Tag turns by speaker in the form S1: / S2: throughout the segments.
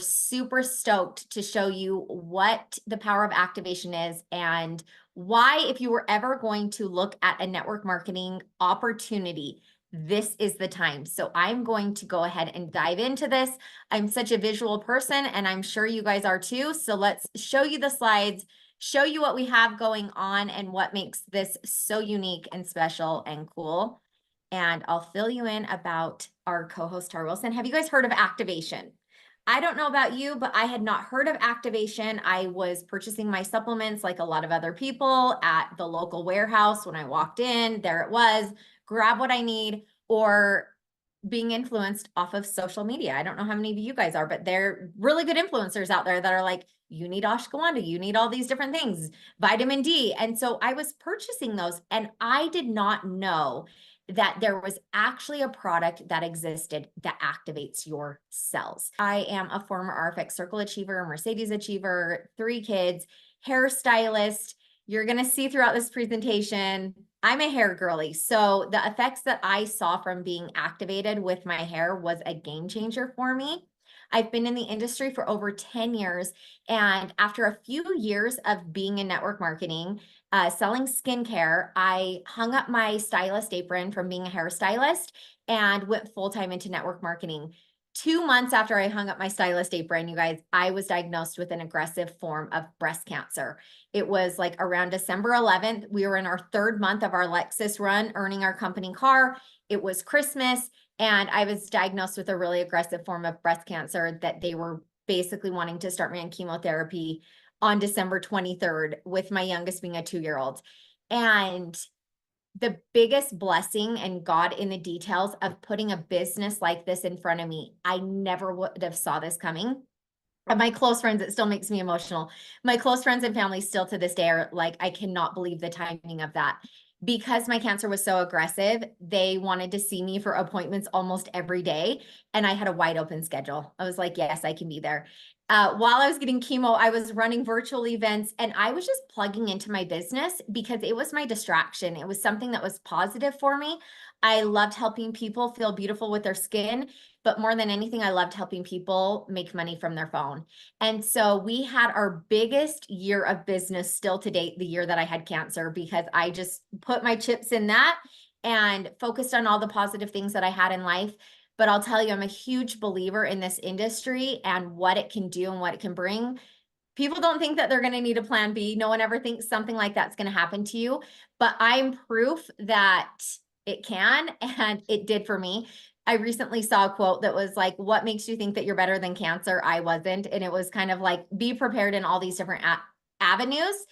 S1: super stoked to show you what the power of activation is and why, if you were ever going to look at a network marketing opportunity, this is the time. So I'm going to go ahead and dive into this. I'm such a visual person, and I'm sure you guys are too. So let's show you the slides, show you what we have going on and what makes this so unique and special and cool. And I'll fill you in about our co-host, Tara Wilson. Have you guys heard of activation? I don't know about you, but I had not heard of activation. I was purchasing my supplements like a lot of other people at the local warehouse. When I walked in, there it was, grab what I need, or being influenced off of social media. I don't know how many of you guys are, but they're really good influencers out there that are like, you need ashwagandha, you need all these different things, vitamin D. And so I was purchasing those, and I did not know that there was actually a product that existed that activates your cells. I am a former RFX Circle achiever, Mercedes achiever, 3 kids, hairstylist. You're going to see throughout this presentation, I'm a hair girly. So the effects that I saw from being activated with my hair was a game changer for me. I've been in the industry for over 10 years. And after a few years of being in network marketing, selling skincare, I hung up my stylist apron from being a hairstylist and went full-time into network marketing. 2 months after I hung up my stylist apron, you guys, I was diagnosed with an aggressive form of breast cancer. It was like around December 11th. We were in our 3rd month of our Lexus run, earning our company car. It was Christmas, and I was diagnosed with a really aggressive form of breast cancer that they were basically wanting to start me on chemotherapy on December 23rd, with my youngest being a 2-year-old. And the biggest blessing and God in the details of putting a business like this in front of me, I never would have saw this coming. And my close friends, it still makes me emotional. My close friends and family still to this day are like, I cannot believe the timing of that. Because my cancer was so aggressive, they wanted to see me for appointments almost every day. And I had a wide open schedule. I was like, yes, I can be there. While I was getting chemo, I was running virtual events, and I was just plugging into my business because it was my distraction. It was something that was positive for me. I loved helping people feel beautiful with their skin, but more than anything, I loved helping people make money from their phone. And so we had our biggest year of business still to date, the year that I had cancer, because I just put my chips in that and focused on all the positive things that I had in life. But I'll tell you, I'm a huge believer in this industry and what it can do and what it can bring. People don't think that they're going to need a plan B. No one ever thinks something like that's going to happen to you, but I'm proof that it can, and it did for me. I recently saw a quote that was like, what makes you think that you're better than cancer? I wasn't. And it was kind of like, be prepared in all these different avenues.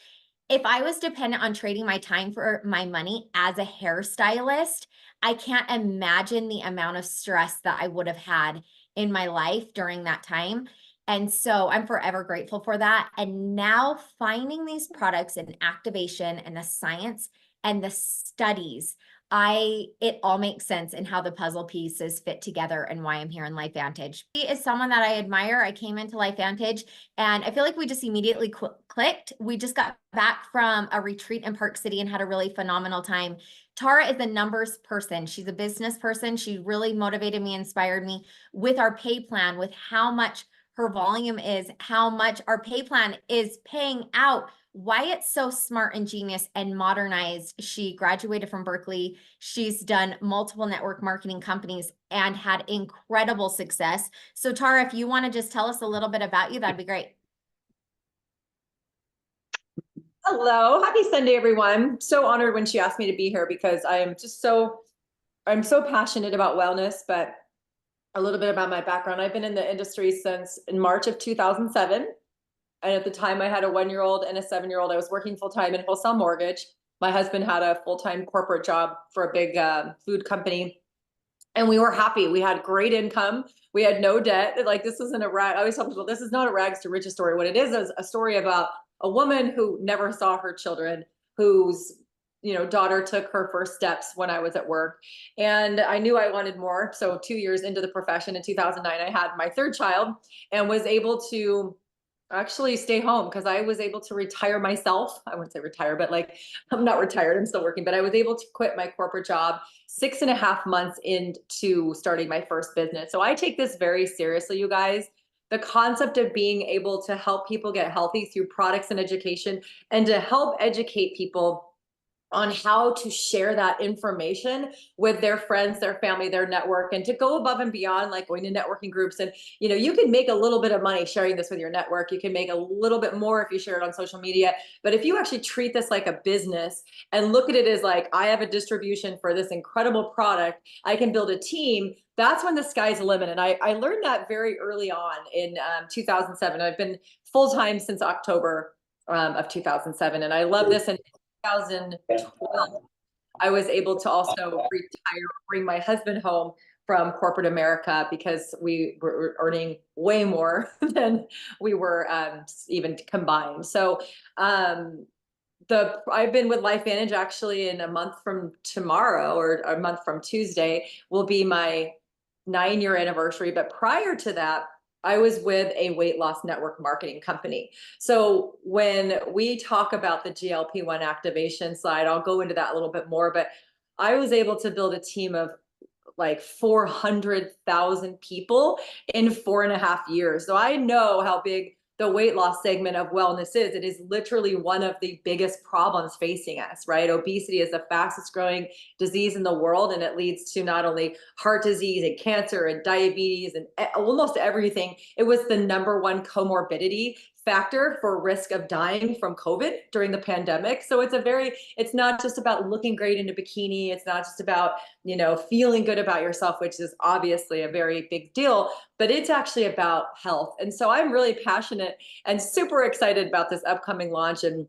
S1: If I was dependent on trading my time for my money as a hairstylist, I can't imagine the amount of stress that I would have had in my life during that time. And so I'm forever grateful for that. And now finding these products and activation and the science and the studies, it all makes sense in how the puzzle pieces fit together and why I'm here in LifeVantage. He is someone that I admire. I came into LifeVantage and I feel like we just immediately clicked. We just got back from a retreat in Park City and had a really phenomenal time. Tara is a numbers person. She's a business person. She really motivated me, inspired me with our pay plan, with how much her volume is, how much our pay plan is paying out, why it's so smart and genius and modernized. She graduated from Berkeley. She's done multiple network marketing companies and had incredible success. So Tara, if you want to just tell us a little bit about you, that'd be great.
S2: Hello, happy Sunday, everyone. So honored when she asked me to be here because I'm so passionate about wellness, but a little bit about my background. I've been in the industry since in March of 2007. And at the time I had a 1-year-old and a 7-year-old. I was working full-time in wholesale mortgage. My husband had a full-time corporate job for a big food company. And we were happy. We had great income. We had no debt. Like, this isn't a rag. I always tell people, this is not a rags to riches story. What it is a story about a woman who never saw her children, whose daughter took her first steps when I was at work. And I knew I wanted more. So 2 years into the profession in 2009, I had my 3rd child and was able to actually stay home because I was able to retire myself. I wouldn't say retire, but like, I'm not retired, I'm still working, but I was able to quit my corporate job 6.5 months into starting my first business. So I take this very seriously, you guys. the concept of being able to help people get healthy through products and education, and to help educate people on how to share that information with their friends, their family, their network, and to go above and beyond, like going to networking groups. And, you can make a little bit of money sharing this with your network. You can make a little bit more if you share it on social media. But if you actually treat this like a business and look at it as like, I have a distribution for this incredible product, I can build a team. That's when the sky's the limit. And I learned that very early on in 2007. I've been full-time since October of 2007. And I love this. And 2012, I was able to also retire, bring my husband home from corporate America because we were earning way more than we were even combined. So I've been with LifeVantage actually in a month from tomorrow, or a month from Tuesday will be my 9-year anniversary. But prior to that, I was with a weight loss network marketing company. So when we talk about the GLP-1 activation side, I'll go into that a little bit more, but I was able to build a team of like 400,000 people in 4.5 years. So I know how big the weight loss segment of wellness is. It is literally one of the biggest problems facing us, right? Obesity is the fastest growing disease in the world, and it leads to not only heart disease and cancer and diabetes and almost everything. It was the number one comorbidity factor for risk of dying from COVID during the pandemic. So it's not just about looking great in a bikini. It's not just about, feeling good about yourself, which is obviously a very big deal, but it's actually about health. And so I'm really passionate and super excited about this upcoming launch. And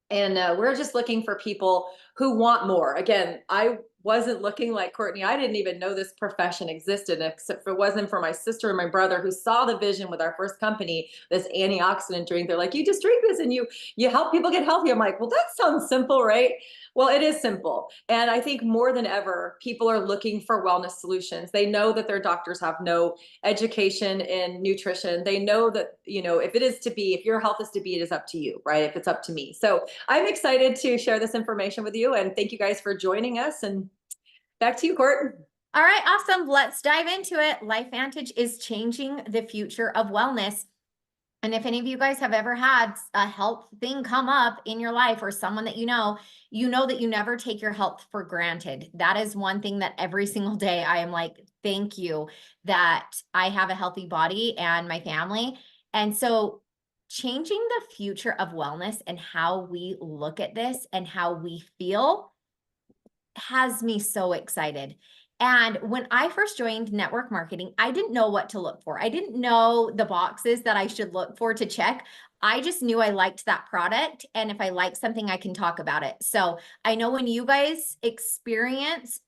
S2: we're just looking for people who want more. Again, I wasn't looking like Courtney. I didn't even know this profession existed, except if it wasn't for my sister and my brother who saw the vision with our first company, this antioxidant drink. They're like, you just drink this and you help people get healthy. I'm like, well, that sounds simple, right? Well, it is simple. And I think more than ever, people are looking for wellness solutions. They know that their doctors have no education in nutrition. They know that, if your health is to be, it is up to you, right? If it's up to me. So I'm excited to share this information with you, and thank you guys for joining us. And back to you, Court.
S1: All right, awesome. Let's dive into it. LifeVantage is changing the future of wellness. And if any of you guys have ever had a health thing come up in your life, or someone that you know that you never take your health for granted. That is one thing that every single day I am like, thank you that I have a healthy body and my family. And so changing the future of wellness and how we look at this and how we feel has me so excited. And when I first joined network marketing, I didn't know what to look for. I didn't know the boxes that I should look for to check. I just knew I liked that product. And if I like something, I can talk about it. So I know when you guys experience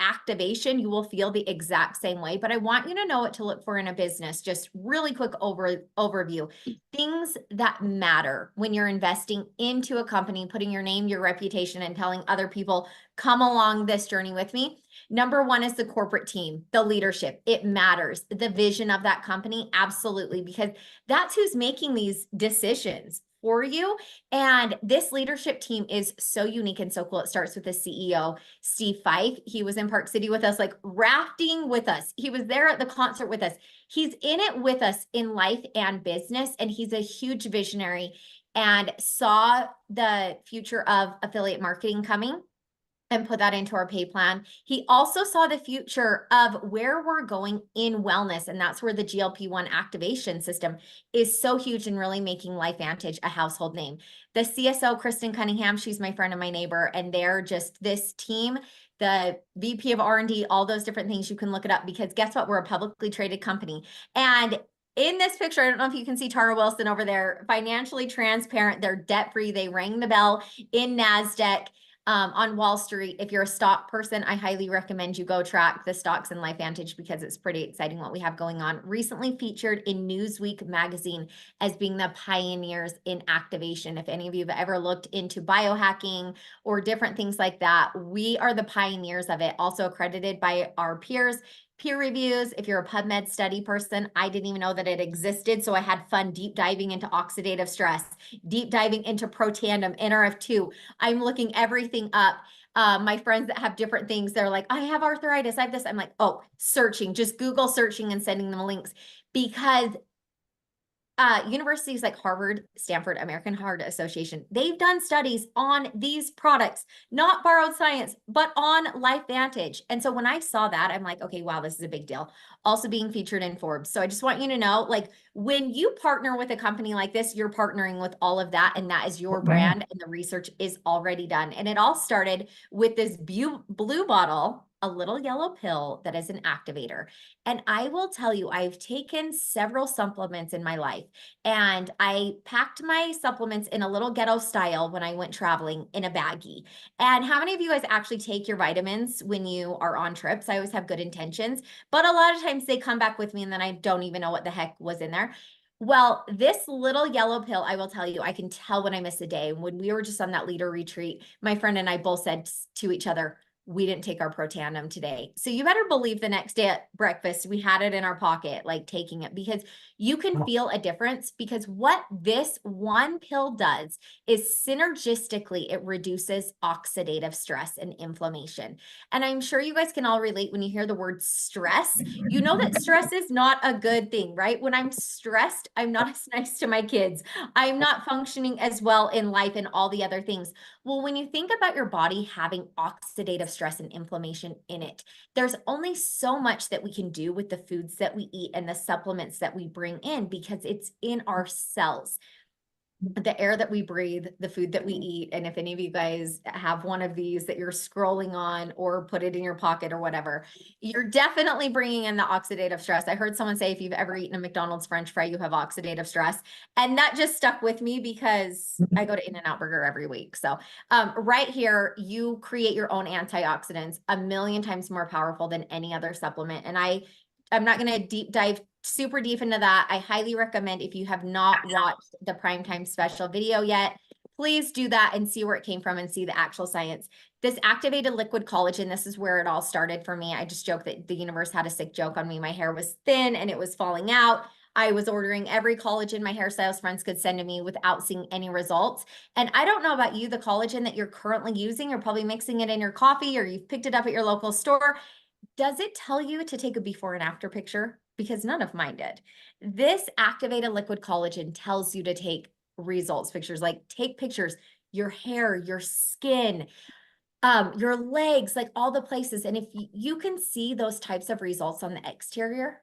S1: activation, you will feel the exact same way, but I want you to know what to look for in a business. Just really quick overview. Things that matter when you're investing into a company, putting your name, your reputation, and telling other people, come along this journey with me. Number one is the corporate team, the leadership. It matters. The vision of that company, absolutely, because that's who's making these decisions for you. And this leadership team is so unique and so cool. It starts with the CEO, Steve Fife. He was in Park City with us, like rafting with us. He was there at the concert with us. He's in it with us in life and business. And he's a huge visionary and saw the future of affiliate marketing coming and put that into our pay plan. He also saw the future of where we're going in wellness. And that's where the GLP-1 activation system is so huge and really making LifeVantage a household name. The CSO, Kristen Cunningham, she's my friend and my neighbor, and they're just this team, the VP of R&D, all those different things. You can look it up because guess what? We're a publicly traded company. And in this picture, I don't know if you can see Tara Wilson over there, financially transparent. They're debt-free. They rang the bell in NASDAQ. On Wall Street. If you're a stock person, I highly recommend you go track the stocks in LifeVantage because it's pretty exciting what we have going on. Recently featured in Newsweek magazine as being the pioneers in activation. If any of you have ever looked into biohacking or different things like that, we are the pioneers of it. Also accredited by our peers. Peer reviews. If you're a PubMed study person, I didn't even know that it existed. So I had fun deep diving into oxidative stress, deep diving into Protandim, NRF2. I'm looking everything up. My friends that have different things, they're like, I have arthritis, I have this. I'm like, oh, searching, just Google searching and sending them links because universities like Harvard, Stanford, American Heart Association, they've done studies on these products, not borrowed science, but on LifeVantage. And so when I saw that, I'm like, okay, wow, this is a big deal. Also being featured in Forbes. So I just want you to know, like, when you partner with a company like this, you're partnering with all of that, and that is your brand, and the research is already done. And it all started with this blue bottle, a little yellow pill that is an activator. And I will tell you, I've taken several supplements in my life, and I packed my supplements in a little ghetto style when I went traveling in a baggie. And how many of you guys actually take your vitamins when you are on trips? I always have good intentions, but a lot of times they come back with me and then I don't even know what the heck was in there. Well, this little yellow pill, I will tell you, I can tell when I miss a day. When we were just on that leader retreat, my friend and I both said to each other, we didn't take our Protandim today. So you better believe the next day at breakfast, we had it in our pocket, like taking it, because you can feel a difference. Because what this one pill does is synergistically, it reduces oxidative stress and inflammation. And I'm sure you guys can all relate when you hear the word stress. You know that stress is not a good thing, right? When I'm stressed, I'm not as nice to my kids. I'm not functioning as well in life and all the other things. Well, when you think about your body having oxidative stress and inflammation in it, there's only so much that we can do with the foods that we eat and the supplements that we bring in, because it's in our cells. The air that we breathe, the food that we eat. And if any of you guys have one of these that you're scrolling on or put it in your pocket or whatever, you're definitely bringing in the oxidative stress. I heard someone say, if you've ever eaten a McDonald's French fry, you have oxidative stress. And that just stuck with me because I go to In-N-Out Burger every week. So right here, you create your own antioxidants, a million times more powerful than any other supplement. And I'm not going to deep dive super deep into that. I highly recommend, if you have not watched the primetime special video yet, please do that and see where it came from and see the actual science. This activated liquid collagen, this is where it all started for me. I just joked that the universe had a sick joke on me. My hair was thin and it was falling out. I was ordering every collagen my hairstylist friends could send to me without seeing any results. And I don't know about you, the collagen that you're currently using, you're probably mixing it in your coffee or you've picked it up at your local store. Does it tell you to take a before and after picture? Because none of mine did. This activated liquid collagen tells you to take results pictures, like take pictures, your hair, your skin, your legs, like all the places. And if you can see those types of results on the exterior,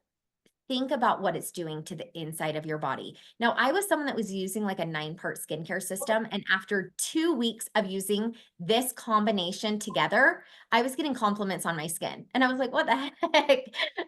S1: think about what it's doing to the inside of your body. Now, I was someone that was using like a 9-part skincare system. And after 2 weeks of using this combination together, I was getting compliments on my skin. And I was like, what the heck?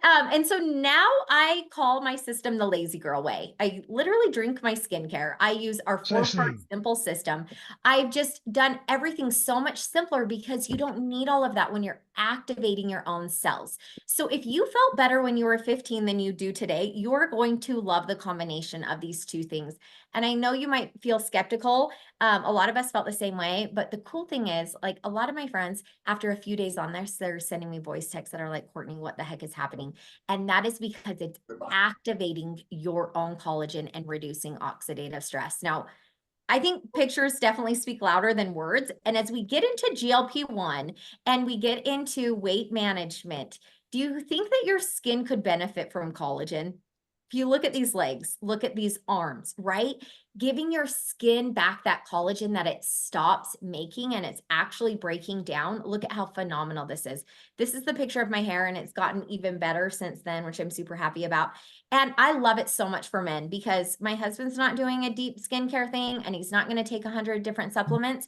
S1: And so now I call my system the lazy girl way. I literally drink my skincare. I use our 4-part simple system. I've just done everything so much simpler because you don't need all of that when you're activating your own cells. So if you felt better when you were 15 than you do today, you're going to love the combination of these two things. And I know you might feel skeptical. A lot of us felt the same way, but the cool thing is, like, a lot of my friends, after a few days on this, they're sending me voice texts that are like, Courtney, what the heck is happening? And that is because it's activating your own collagen and reducing oxidative stress. Now, I think pictures definitely speak louder than words. And as we get into GLP-1 and we get into weight management, do you think that your skin could benefit from collagen? If you look at these legs, look at these arms, right? Giving your skin back that collagen that it stops making and it's actually breaking down. Look at how phenomenal this is. This is the picture of my hair, and it's gotten even better since then, which I'm super happy about. And I love it so much for men because my husband's not doing a deep skincare thing and he's not going to take 100 different supplements.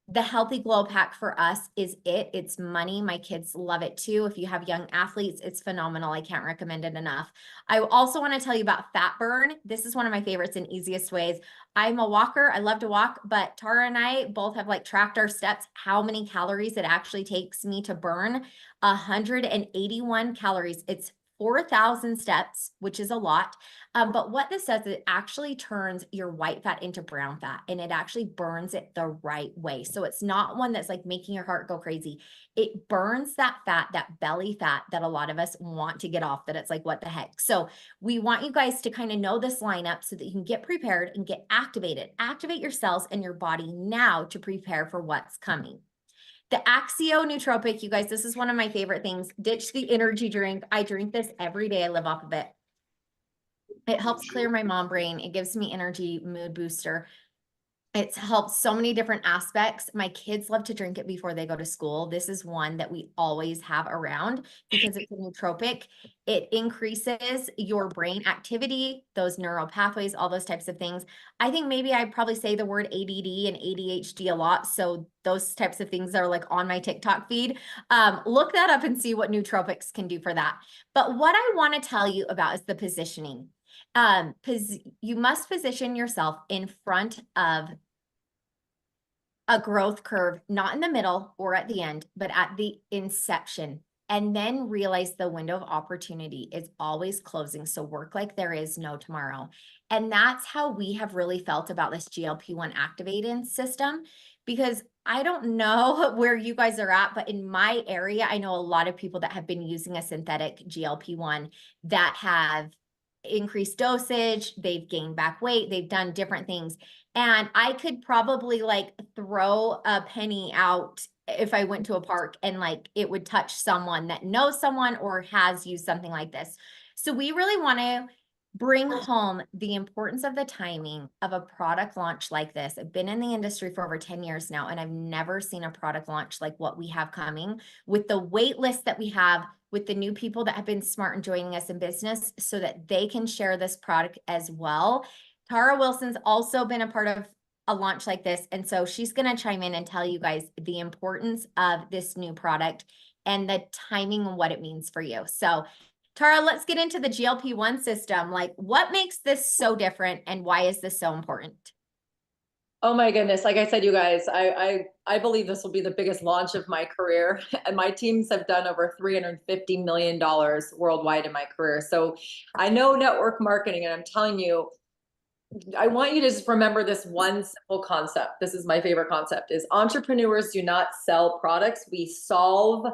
S1: The Healthy Glow Pack for us is it. It's money. My kids love it too. If you have young athletes, it's phenomenal. I can't recommend it enough. I also want to tell you about fat burn. This is one of my favorites and easiest ways. I'm a walker. I love to walk, but Tara and I both have like tracked our steps, how many calories it actually takes me to burn. 181 calories. It's 4,000 steps, which is a lot. But what this does, it actually turns your white fat into brown fat, and it actually burns it the right way. So it's not one that's like making your heart go crazy. It burns that fat, that belly fat that a lot of us want to get off, that it's like, what the heck? So we want you guys to kind of know this lineup so that you can get prepared and get activated. Activate your cells and your body now to prepare for what's coming. The Axio Nootropic, you guys, this is one of my favorite things. Ditch the energy drink. I drink this every day. I live off of it. It helps clear my mom brain. It gives me energy, mood booster. It's helped so many different aspects. My kids love to drink it before they go to school. This is one that we always have around because it's a nootropic. It increases your brain activity, those neural pathways, all those types of things. I think maybe I'd probably say the word ADD and ADHD a lot. So those types of things are like on my TikTok feed. Look that up and see what nootropics can do for that. But what I want to tell you about is the positioning. You must position yourself in front of a growth curve, not in the middle or at the end, but at the inception. And then realize the window of opportunity is always closing. So work like there is no tomorrow. And that's how we have really felt about this GLP-1 activating system, because I don't know where you guys are at, but in my area, I know a lot of people that have been using a synthetic GLP-1 that have increased dosage, they've gained back weight, they've done different things. And I could probably like throw a penny out if I went to a park and like it would touch someone that knows someone or has used something like this. So we really want to bring home the importance of the timing of a product launch like this. I've been in the industry for over 10 years now, and I've never seen a product launch like what we have coming, with the wait list that we have, with the new people that have been smart and joining us in business so that they can share this product as well. Tara Wilson's also been a part of a launch like this. And so she's going to chime in and tell you guys the importance of this new product and the timing and what it means for you. So Tara, let's get into the GLP-1 system. Like, what makes this so different and why is this so important?
S2: Oh my goodness. Like I said, you guys, I believe this will be the biggest launch of my career. And my teams have done over $350 million worldwide in my career. So I know network marketing, and I'm telling you, I want you to just remember this one simple concept. This is my favorite concept: is entrepreneurs do not sell products. We solve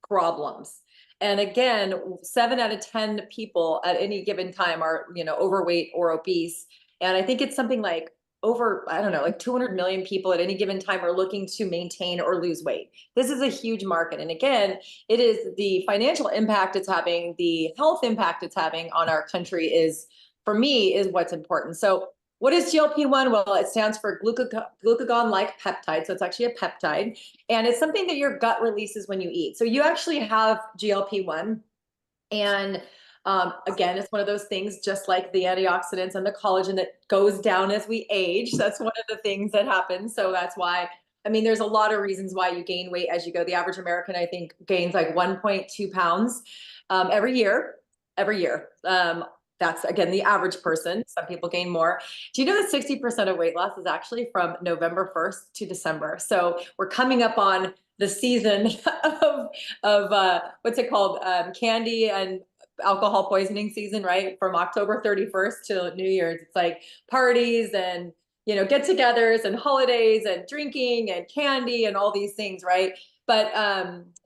S2: problems. And again, 7 out of 10 people at any given time are, overweight or obese. And I think it's something like over, I don't know, like 200 million people at any given time are looking to maintain or lose weight. This is a huge market. And again, it is the financial impact it's having, the health impact it's having on our country is, for me, is what's important. So what is GLP-1? Well, it stands for glucagon-like peptide. So it's actually a peptide. And it's something that your gut releases when you eat. So you actually have GLP-1. And again, it's one of those things, just like the antioxidants and the collagen, that goes down as we age. That's one of the things that happens. So that's why, I mean, there's a lot of reasons why you gain weight as you go. The average American, I think, gains like 1.2 pounds every year. That's, again, the average person. Some people gain more. Do you know that 60% of weight loss is actually from November 1st to December? So we're coming up on the season of what's it called? Candy and alcohol poisoning season, right? From October 31st to New Year's. It's like parties and, get-togethers and holidays and drinking and candy and all these things, right? But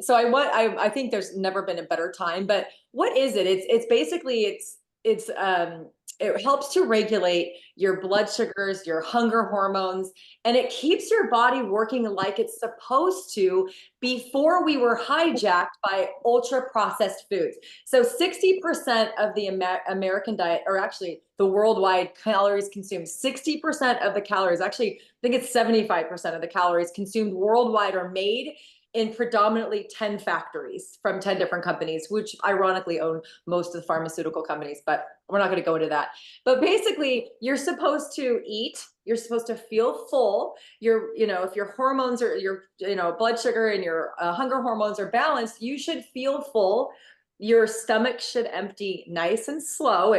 S2: so I think there's never been a better time. But what is it? It's basically it helps to regulate your blood sugars, your hunger hormones, and it keeps your body working like it's supposed to before we were hijacked by ultra processed foods. So 60% of the American diet, or actually the worldwide calories consumed, 60% of the calories, actually, I think it's 75% of the calories consumed worldwide are made in predominantly 10 factories from 10 different companies, which ironically own most of the pharmaceutical companies, but we're not going to go into that. But basically, you're supposed to eat, you're supposed to feel full. If your hormones are, your, blood sugar and your hunger hormones are balanced, you should feel full. Your stomach should empty nice and slow.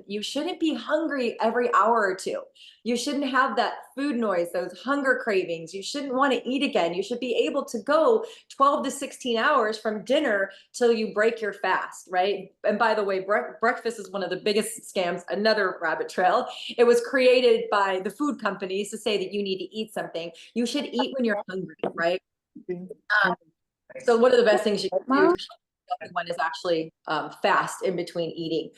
S2: You shouldn't be hungry every hour or two. You shouldn't have that food noise, those hunger cravings. You shouldn't want to eat again. You should be able to go 12 to 16 hours from dinner till you break your fast, right? And by the way, breakfast is one of the biggest scams, another rabbit trail. It was created by the food companies to say that you need to eat something. You should eat when you're hungry, right? So one of the best things you can do one is actually fast in between eating.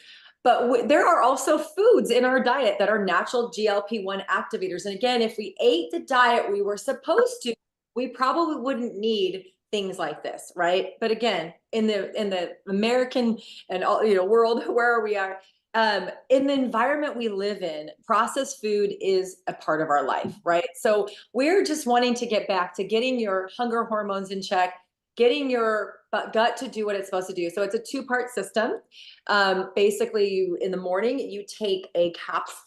S2: But there are also foods in our diet that are natural GLP-1 activators. And again, if we ate the diet we were supposed to, we probably wouldn't need things like this, right? But again, in the American and all, world where we are, in the environment we live in, processed food is a part of our life, right? So we're just wanting to get back to getting your hunger hormones in check, getting your gut to do what it's supposed to do. So it's a two-part system. Basically, in the morning, you take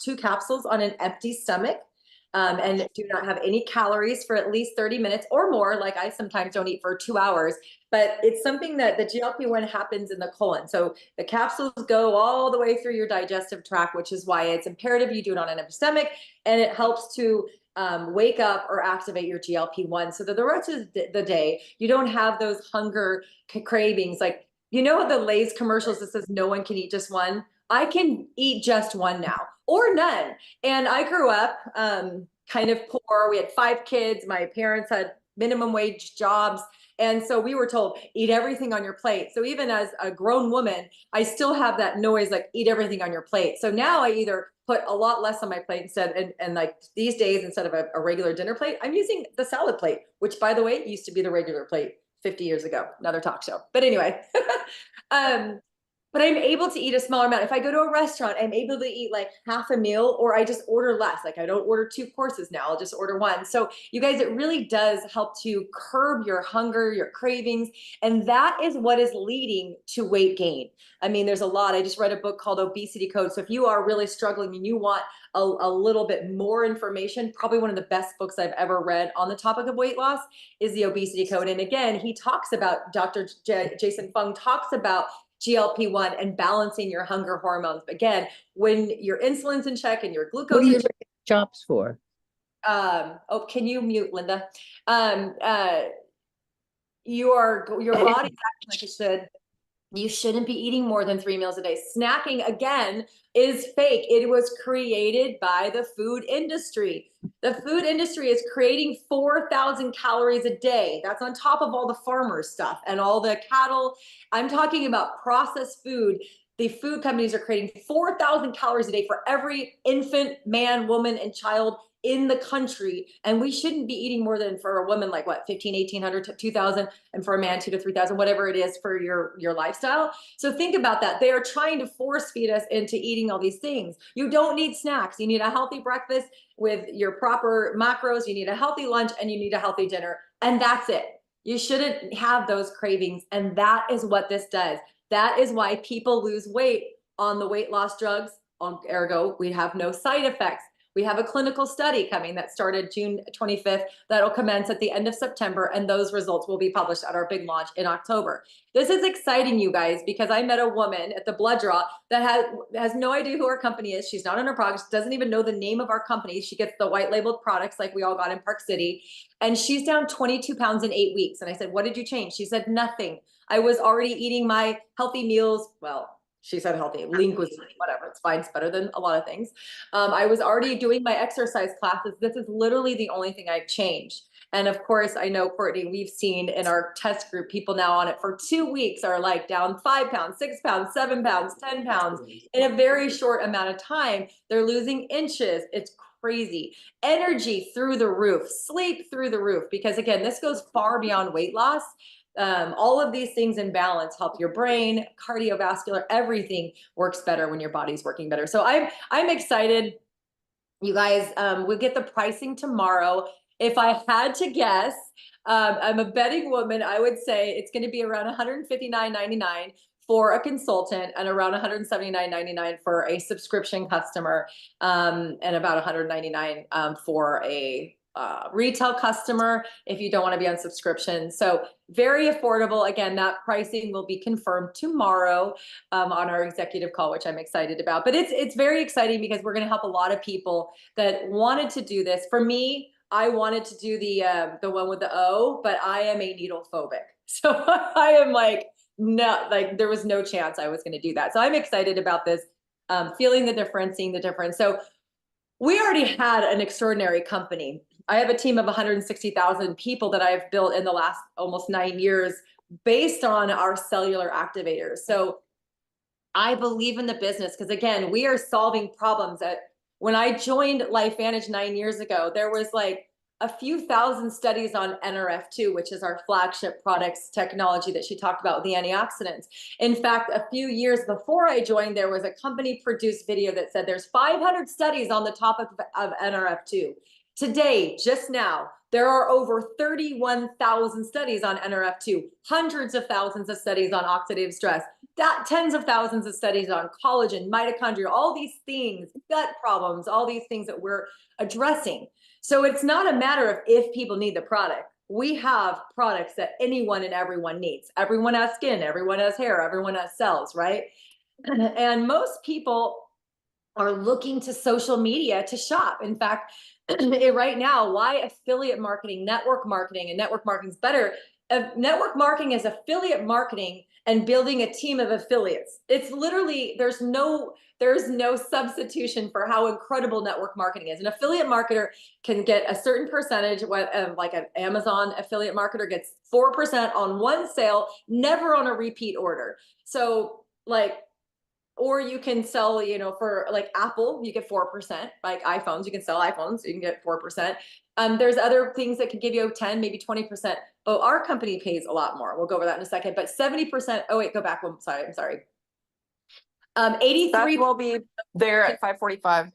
S2: two capsules on an empty stomach. And do not have any calories for at least 30 minutes or more. Like I sometimes don't eat for 2 hours, but it's something that the GLP-1 happens in the colon. So the capsules go all the way through your digestive tract, which is why it's imperative you do it on an empty stomach, and it helps to wake up or activate your GLP-1 so that the rest of the day, you don't have those hunger cravings. Like, you know, the Lay's commercials that says no one can eat just one? I can eat just one now or none. And I grew up kind of poor. We had 5 kids. My parents had minimum wage jobs. And so we were told, eat everything on your plate. So even as a grown woman, I still have that noise, like eat everything on your plate. So now I either put a lot less on my plate instead, and like these days, instead of a regular dinner plate, I'm using the salad plate, which by the way, used to be the regular plate 50 years ago, another talk show. But anyway, but I'm able to eat a smaller amount. If I go to a restaurant, I'm able to eat like half a meal, or I just order less. Like I don't order 2 courses now, I'll just order 1. So you guys, it really does help to curb your hunger, your cravings. And that is what is leading to weight gain. I mean, there's a lot. I just read a book called Obesity Code. So if you are really struggling and you want a little bit more information, probably one of the best books I've ever read on the topic of weight loss is the Obesity Code. And again, he talks about, Dr. Jason Fung talks about GLP-1 and balancing your hunger hormones. Again, when your insulin's in check and your glucose.
S3: What are you looking at chops for?
S2: Oh, can you mute, Linda? Your body's acting like it should. You shouldn't be eating more than 3 meals a day. Snacking, again, is fake. It was created by the food industry. The food industry is creating 4,000 calories a day. That's on top of all the farmer stuff and all the cattle. I'm talking about processed food. The food companies are creating 4,000 calories a day for every infant, man, woman, and child in the country. And we shouldn't be eating more than, for a woman, like what, 1,800, 2,000, and for a man, 2,000 to 3,000, whatever it is for your lifestyle. So think about that. They are trying to force feed us into eating all these things. You don't need snacks. You need a healthy breakfast with your proper macros. You need a healthy lunch, and you need a healthy dinner. And that's it. You shouldn't have those cravings. And that is what this does. That is why people lose weight on the weight loss drugs. Ergo, we have no side effects. We have a clinical study coming that started June 25th that'll commence at the end of September, and those results will be published at our big launch in October. This is exciting, you guys, because I met a woman at the blood draw that has no idea who our company is. She's not on her product, doesn't even know the name of our company. She gets the white labeled products like we all got in Park City, and she's down 22 pounds in 8 weeks. And I said, what did you change? She said, nothing. I was already eating my healthy meals. Well, she said healthy. Link was whatever. It's fine. It's better than a lot of things. I was already doing my exercise classes. This is literally the only thing I've changed. And of course, I know, Courtney, we've seen in our test group, people now on it for 2 weeks are like down 5 pounds, 6 pounds, 7 pounds, 10 pounds in a very short amount of time. They're losing inches. It's crazy. Energy through the roof, sleep through the roof, because again, this goes far beyond weight loss. All of these things in balance help your brain, cardiovascular, everything works better when your body's working better. So I'm excited. You guys, we'll get the pricing tomorrow. If I had to guess, I'm a betting woman. I would say it's going to be around $159.99 for a consultant and around $179.99 for a subscription customer, and about $199 for a retail customer if you don't want to be on subscription. So very affordable. Again, that pricing will be confirmed tomorrow on our executive call, which I'm excited about. But it's very exciting because we're going to help a lot of people that wanted to do this. For me, I wanted to do the one with the O, but I am a needle phobic. So I am like, no, like there was no chance I was going to do that. So I'm excited about this, feeling the difference, seeing the difference. So we already had an extraordinary company. I have a team of 160,000 people that I've built in the last almost 9 years based on our cellular activators. So I believe in the business because, again, we are solving problems that when I joined LifeVantage 9 years ago, there was like a few thousand studies on NRF2, which is our flagship products technology that she talked about with the antioxidants. In fact, a few years before I joined, there was a company produced video that said there's 500 studies on the topic of NRF2. Today, just now, there are over 31,000 studies on NRF2, hundreds of thousands of studies on oxidative stress, tens of thousands of studies on collagen, mitochondria, all these things, gut problems, all these things that we're addressing. So it's not a matter of if people need the product. We have products that anyone and everyone needs. Everyone has skin, everyone has hair, everyone has cells, right? And most people are looking to social media to shop. In fact, right now, why affiliate marketing, network marketing, and network marketing is better. Network marketing is affiliate marketing and building a team of affiliates. It's literally, there's no substitution for how incredible network marketing is. An affiliate marketer can get a certain percentage, like an Amazon affiliate marketer gets 4% on one sale, never on a repeat order. So like, or you can sell, for like Apple, you get 4%, like iPhones, you can sell iPhones, you can get 4%. There's other things that could give you 10, maybe 20%. Oh, our company pays a lot more. We'll go over that in a second, but 70%, oh wait, go back one, I'm sorry. 83
S4: will be there at 5:45.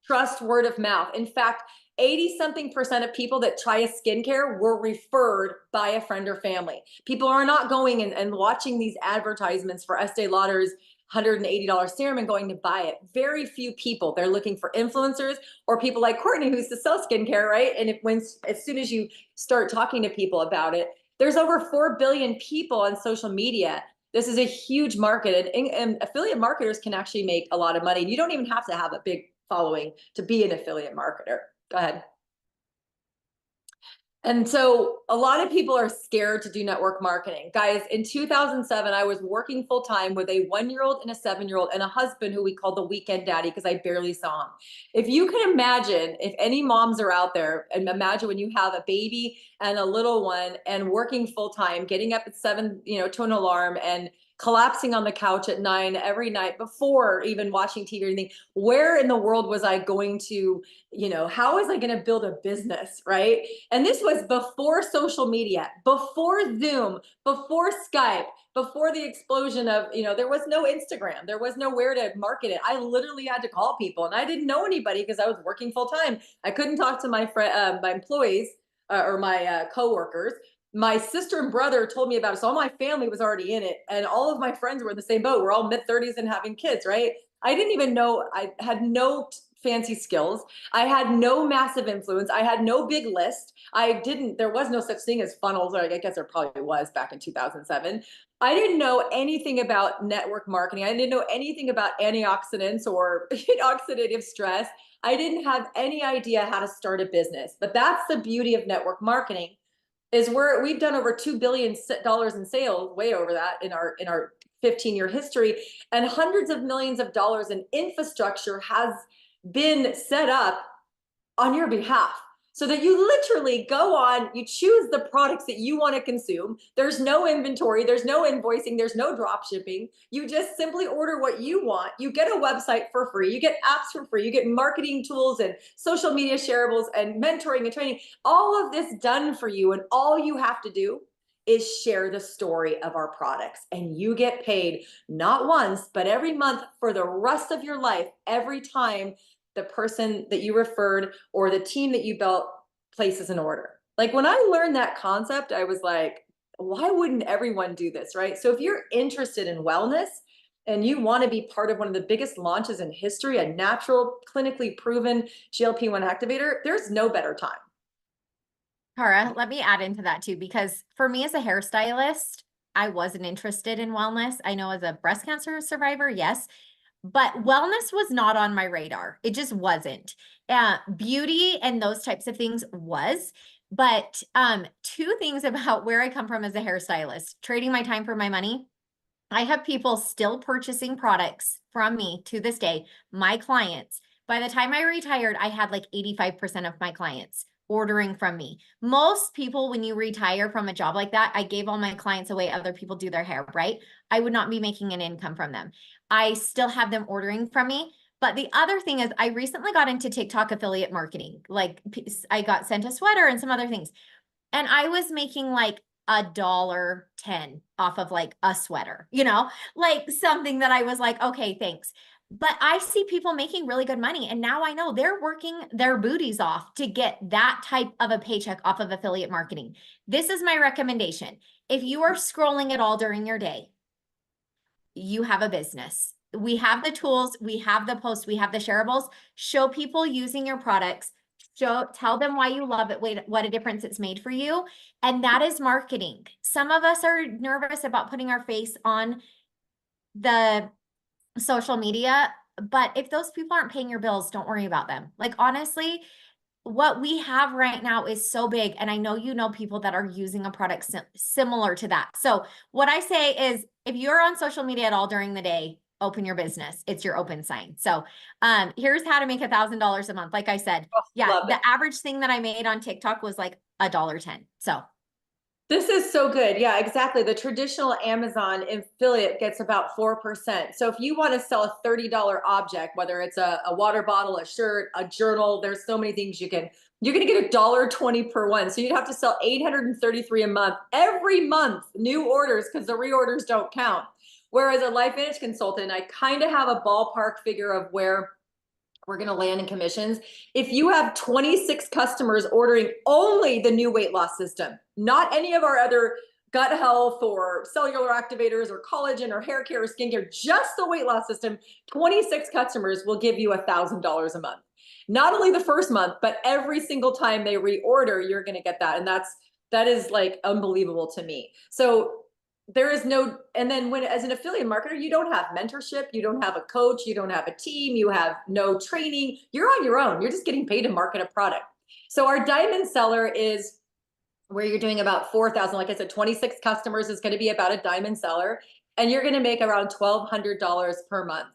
S2: trust word of mouth. In fact, 80-something% of people that try a skincare were referred by a friend or family. People are not going and watching these advertisements for Estee Lauder's $180 serum and going to buy it. Very few people. They're looking for influencers or people like Courtney, who's to sell skincare, right? And as soon as you start talking to people about it, there's over 4 billion people on social media. This is a huge market, and affiliate marketers can actually make a lot of money. You don't even have to have a big following to be an affiliate marketer. Go ahead. And so a lot of people are scared to do network marketing. Guys, in 2007, I was working full time with a 1-year-old and a 7-year-old and a husband who we called the weekend daddy because I barely saw him. If you can imagine, if any moms are out there, and imagine when you have a baby and a little one and working full time, getting up at 7, to an alarm and collapsing on the couch at 9 every night before even watching TV or anything, where in the world was I going to, how was I going to build a business, right? And this was before social media, before Zoom, before Skype, before the explosion of, there was no Instagram, there was nowhere to market it. I literally had to call people, and I didn't know anybody because I was working full time. I couldn't talk to my employees or my coworkers. My sister and brother told me about it. So all my family was already in it, and all of my friends were in the same boat. We're all mid-30s and having kids, right? I didn't even know, I had no fancy skills. I had no massive influence. I had no big list. There was no such thing as funnels, or I guess there probably was back in 2007. I didn't know anything about network marketing. I didn't know anything about antioxidants or oxidative stress. I didn't have any idea how to start a business. But that's the beauty of network marketing, is we've done over $2 billion in sales, way over that in our 15-year history, and hundreds of millions of dollars in infrastructure has been set up on your behalf, so that you literally go on, you choose the products that you want to consume. There's no inventory, there's no invoicing, there's no drop shipping. You just simply order what you want. You get a website for free, you get apps for free, you get marketing tools and social media shareables and mentoring and training, all of this done for you. And all you have to do is share the story of our products, and you get paid not once, but every month for the rest of your life, every time the person that you referred or the team that you built places an order. Like when I learned that concept, I was like, why wouldn't everyone do this, right? So if you're interested in wellness and you want to be part of one of the biggest launches in history, a natural, clinically proven GLP-1 activator, there's no better time.
S1: Cara, let me add into that too, because for me as a hairstylist, I wasn't interested in wellness. I know as a breast cancer survivor, yes, but wellness was not on my radar. It just wasn't. Beauty and those types of things was. But 2 things about where I come from as a hairstylist, trading my time for my money. I have people still purchasing products from me to this day, my clients. By the time I retired, I had like 85% of my clients ordering from me. Most people, when you retire from a job like that, I gave all my clients away, other people do their hair, right? I would not be making an income from them. I still have them ordering from me, But the other thing is I recently got into TikTok affiliate marketing. Like I got sent a sweater and some other things. And I was making like $1.10 off of like a sweater, like something that I was like, okay, thanks. But I see people making really good money. And now I know they're working their booties off to get that type of a paycheck off of affiliate marketing. This is my recommendation. If you are scrolling at all during your day, you have a business. We have the tools, we have the posts, we have the shareables. Show people using your products. Tell them why you love it, what a difference it's made for you. And that is marketing. Some of us are nervous about putting our face on the social media, but if those people aren't paying your bills, don't worry about them. Like, honestly, what we have right now is so big. And I know people that are using a product similar to that. So what I say is, if you're on social media at all during the day, open your business. It's your open sign. So here's how to make $1,000 a month. Like I said, the average thing that I made on TikTok was like $1.10. So
S2: this is so good. Yeah, exactly. The traditional Amazon affiliate gets about 4%. So if you want to sell a $30 object, whether it's a water bottle, a shirt, a journal, there's so many things you're going to get $1.20 per one. So you'd have to sell 833 a month, every month, new orders, because the reorders don't count. Whereas a LifeVantage consultant, I kind of have a ballpark figure of where we're going to land in commissions. If you have 26 customers ordering only the new weight loss system, not any of our other gut health or cellular activators or collagen or hair care or skincare, just the weight loss system, 26 customers will give you $1,000 a month. Not only the first month, but every single time they reorder, you're going to get that. And that is like unbelievable to me. So there is no, and then when, as an affiliate marketer, you don't have mentorship, you don't have a coach, you don't have a team, you have no training, you're on your own. You're just getting paid to market a product. So our diamond seller is where you're doing about 4,000, like I said, 26 customers is going to be about a diamond seller, and you're going to make around $1,200 per month,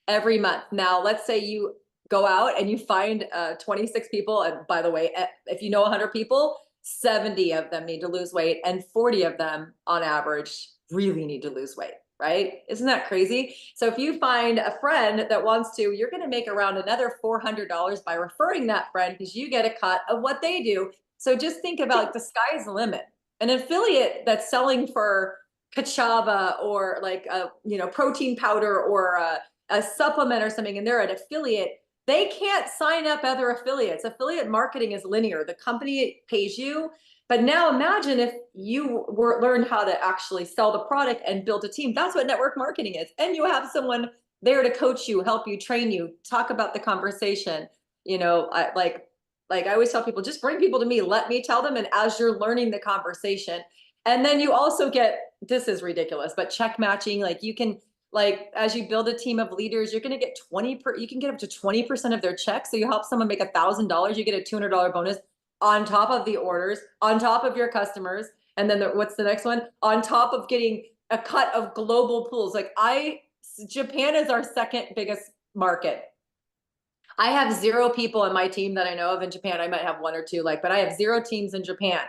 S2: every month. Now, let's say you go out and you find 26 people. And by the way, if you know 100 people, 70 of them need to lose weight, and 40 of them on average really need to lose weight, right? Isn't that crazy? So if you find a friend that wants to, you're going to make around another $400 by referring that friend, because you get a cut of what they do. So just think about the sky's the limit. An affiliate that's selling for Kachava or like a protein powder or a supplement or something, and they're an affiliate, they can't sign up other affiliates. Affiliate marketing is linear. The company pays you. But now imagine if you learned how to actually sell the product and build a team. That's what network marketing is. And you have someone there to coach you, help you, train you, talk about the conversation. Like I always tell people, just bring people to me, let me tell them. And as you're learning the conversation, and then you also get, this is ridiculous, but check matching, like you can, like, as you build a team of leaders, you're going to get you can get up to 20% of their checks. So you help someone make $1,000, you get a $200 bonus on top of the orders, on top of your customers. And then what's the next one? On top of getting a cut of global pools. Like Japan is our second biggest market. I have 0 people in my team that I know of in Japan. I might have 1 or 2, but I have 0 teams in Japan.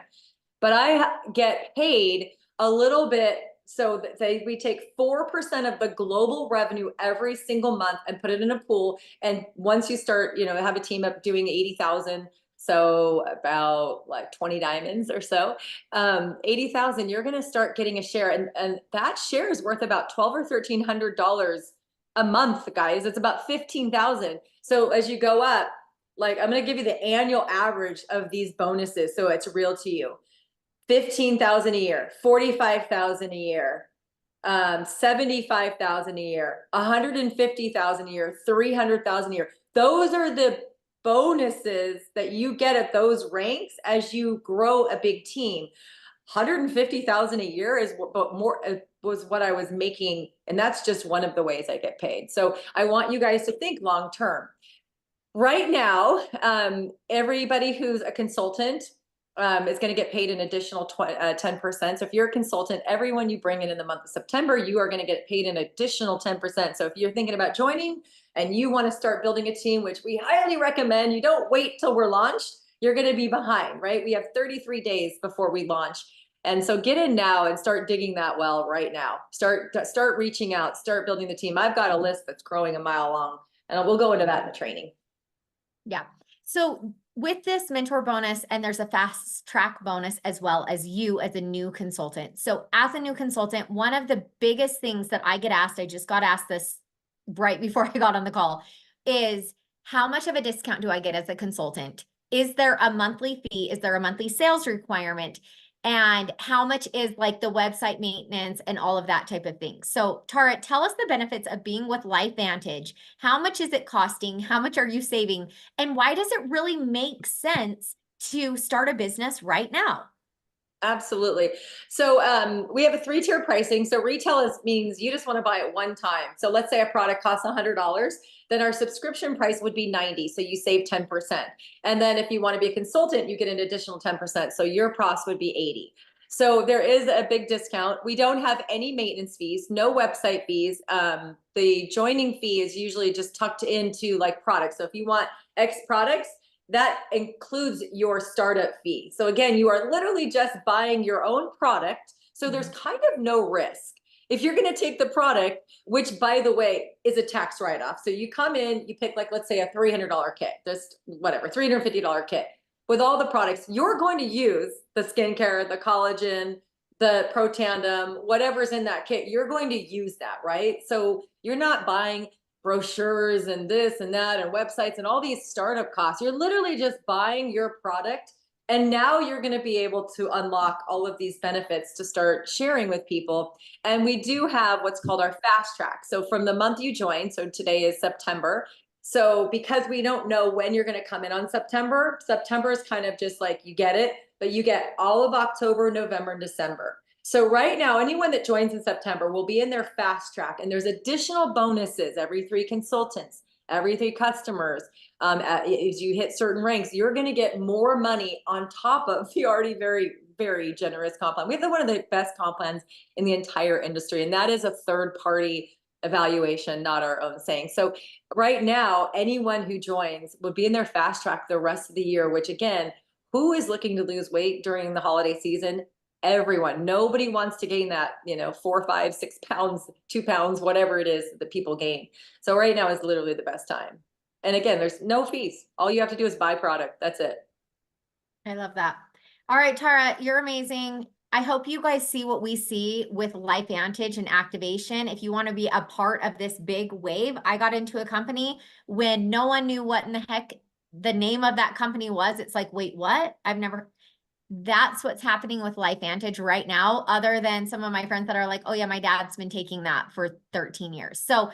S2: But I get paid a little bit. So we take 4% of the global revenue every single month and put it in a pool. And once you start, have a team up doing 80,000, so about like 20 diamonds or so, 80,000, you're going to start getting a share. And that share is worth about $1,200 or $1,300 a month, guys. It's about 15,000. So as you go up, like I'm going to give you the annual average of these bonuses, so it's real to you. 15,000 a year, 45,000 a year, 75,000 a year, 150,000 a year, 300,000 a year. Those are the bonuses that you get at those ranks as you grow a big team. 150,000 a year is was what I was making, and that's just one of the ways I get paid. So I want you guys to think long term. Right now, everybody who's a consultant is going to get paid an additional 10%. So if you're a consultant, everyone you bring in the month of September, you are going to get paid an additional 10%. So if you're thinking about joining and you want to start building a team, which we highly recommend, you don't wait till we're launched. You're going to be behind, right? We have 33 days before we launch. And so get in now and start digging that well right now. Start reaching out, start building the team. I've got a list that's growing a mile long And we'll go into that in the training.
S1: Yeah. So with this mentor bonus, and there's a fast track bonus as well as you as a new consultant. So as a new consultant, one of the biggest things that I get asked, I just got asked this right before I got on the call, is how much of a discount do I get as a consultant? Is there a monthly fee? Is there a monthly sales requirement? And how much is like the website maintenance and all of that type of thing? So Tara, tell us the benefits of being with LifeVantage. How much is it costing? How much are you saving? And why does it really make sense to start a business right now?
S2: Absolutely. So we have a 3-tier pricing. So retail means you just want to buy it one time. So let's say a product costs $100, then our subscription price would be $90. So you save 10%. And then if you want to be a consultant, you get an additional 10%. So your price would be $80. So there is a big discount. We don't have any maintenance fees, no website fees. The joining fee is usually just tucked into like products. So if you want X products, that includes your startup fee. So again, you are literally just buying your own product. So there's kind of no risk. If you're going to take the product, which by the way is a tax write-off. So you come in, you pick like, let's say a $300 kit, just whatever, $350 kit with all the products. You're going to use the skincare, the collagen, the Pro Tandem, whatever's in that kit, you're going to use that, right? So you're not buying brochures and this and that and websites and all these startup costs. You're literally just buying your product. And now you're going to be able to unlock all of these benefits to start sharing with people. And we do have what's called our fast track. So from the month you join, so today is September. So because we don't know when you're going to come in on September, September is kind of just like you get it, but you get all of October, November, and December. So right now, anyone that joins in September will be in their fast track, and there's additional bonuses every 3 consultants, every 3 customers. As you hit certain ranks, you're going to get more money on top of the already very, very generous comp plan. We have one of the best comp plans in the entire industry, and that is a third-party evaluation, not our own saying. So right now, anyone who joins would be in their fast track the rest of the year, which again, who is looking to lose weight during the holiday season? Everyone. Nobody wants to gain that, 4, 5, 6 pounds, 2 pounds, whatever it is that people gain. So right now is literally the best time. And again, there's no fees. All you have to do is buy product. That's it.
S1: I love that. All right, Tara, you're amazing. I hope you guys see what we see with LifeVantage and activation. If you want to be a part of this big wave, I got into a company when no one knew what in the heck the name of that company was. It's like, wait, what? That's what's happening with LifeVantage right now, other than some of my friends that are like, oh yeah, my dad's been taking that for 13 years. So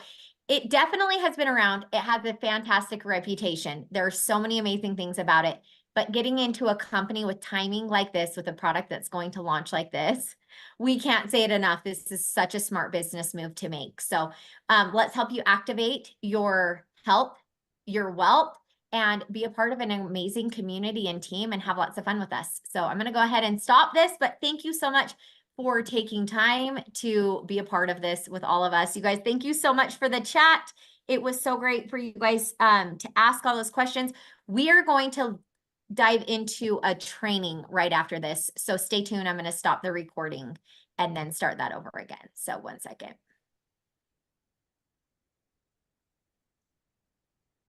S1: it definitely has been around. It has a fantastic reputation. There are so many amazing things about it, but getting into a company with timing like this, with a product that's going to launch like this, we can't say it enough. This is such a smart business move to make. So let's help you activate your health, your wealth, and be a part of an amazing community and team and have lots of fun with us. So I'm going to go ahead and stop this, but thank you so much for taking time to be a part of this with all of us. You guys, thank you so much for the chat. It was so great for you guys to ask all those questions. We are going to dive into a training right after this. So stay tuned. I'm going to stop the recording and then start that over again. So 1 second.